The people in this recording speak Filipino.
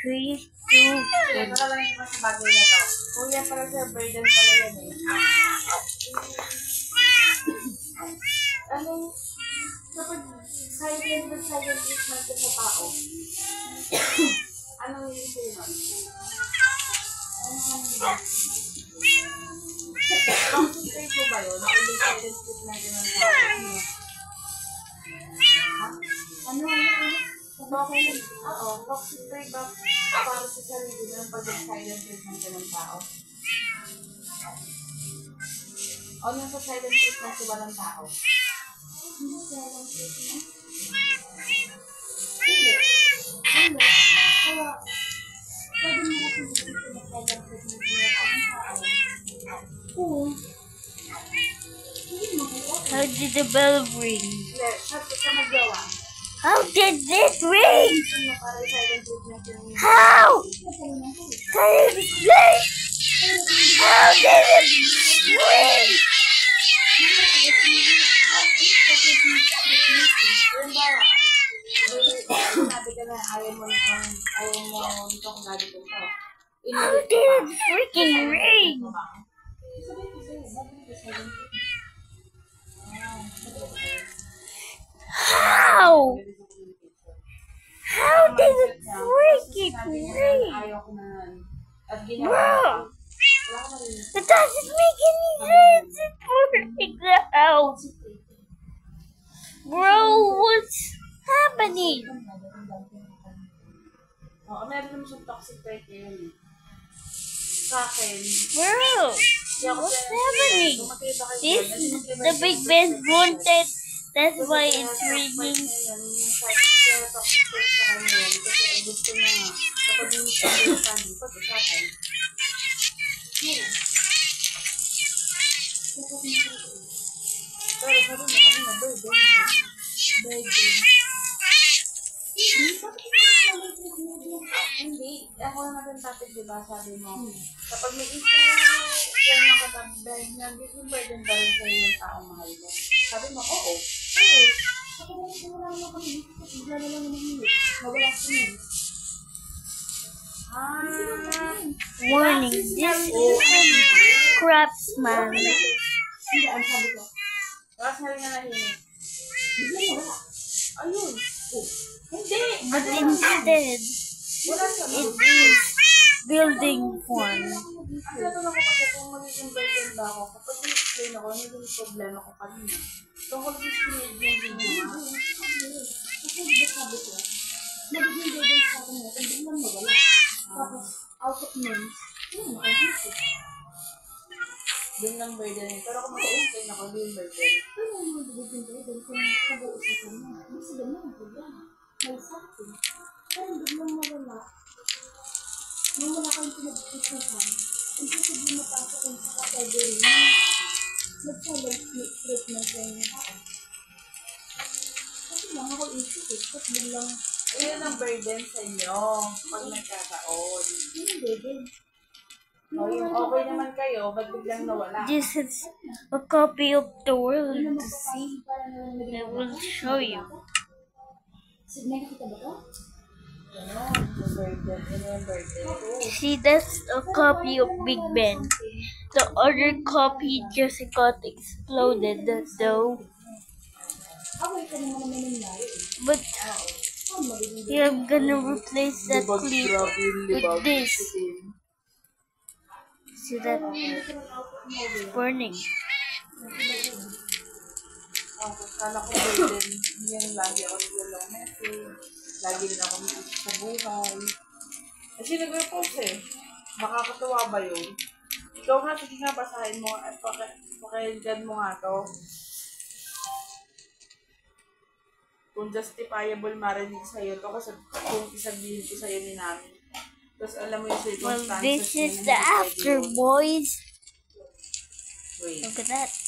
3, 2, Para lang yung mas bagay na to. Kuya para sa burden pala yan eh. Anong, kapag silent treatment ka sa tao, anong yung sa'yo nun? Concentrate mo ba yun? Kung may silent treatment ka ng tao? Okay, oo, toxic trait ba para sa sarili ng pag-silent treatment ka ng tao? O nasa silent treatment ka ba ng tao? Hindi silent treatment? Hindi. Kaya, pwede mo kasi dito na silent treatment ng tao. Oo. how did the bell ring? Hindi, sa magawa. How did it ring? Para silent treatment yung... How? Can you explain? How did it ring? Sabi ka na ayaw mo nitong gadget ito. How did it freaking ring? How? How did it freaking ring? Bro! It doesn't make any sense. It's working out. Bro, what's happening? Oo, meron naman siyang toxic trait yun. Sa akin, Bro, what's happening? This the Big Ben wanted. That's why it's ringing. kaya toxic trait sa kanya yun. Kasi ang gusto niya nga, kapag yung misunderstanding, pag-usapan. Pero sabi mo kami na burden. Hindi. Ako na natin topic, diba? Sabi mo, kapag may issue, kaya nakatabi dahil niya, yung burden ba rin sa'yo yung taong mahal mo? Sabi mo, oo. Kapag wala naman kami, bigla na lang naman nawala sa yun. Warning, this is craftsman. Hindi, ang sabi ko. Tapos na rin na nahinig. Bigla na wala. Ayun. Hindi. But instead, Wala siya. it is building one. Ang tatanong ko kasi kung magiging burden ba ako, kapag i-explain ako, ano yung problema ko kanina. Tungkol sa screen yung video nga. Kasi sabi ko, magiging burden sa akin na, kung biglang nawala. Tapos, out of names, yun, nakahisi. Doon lang burden. Pero kung mag-explain ako, doon burden. Pero yung magiging burden, kung nag-uusapan mo, hindi sila na ang problema. May sa akin. Pero biglang nawala. Nung wala kang pinag-isipan, imposible mapasok kung sa category na mag-silent treatment lang yung tao. Kasi lang ako issue eh. Tapos biglang... Ayun ang burden sa inyo pag nagkataon. Yun ang burden. O yung okay naman kayo, ba't biglang nawala? This is a copy of the world to see. I will show you. Nakikita ba ito? Ano? Yung burden. Ano yung burden? See, that's a copy of Big Ben. The other copy just got exploded, though. But yeah, I'm gonna replace that clip with this. See that? It's burning. Kala ko burden. Yung lagi ako naglalong message. Lagi din ako message sa buhay. Kasi nag-repose eh. Makakatuwa ba yun? Ikaw nga, sige nga, basahin mo at pakinggan mo nga to. Kung justifiable marinig sa'yo to, kasi kung isabihin ko sa'yo ni Nami. Tapos alam mo yung circumstances. Well, this is the after, boys. Wait. Look at that.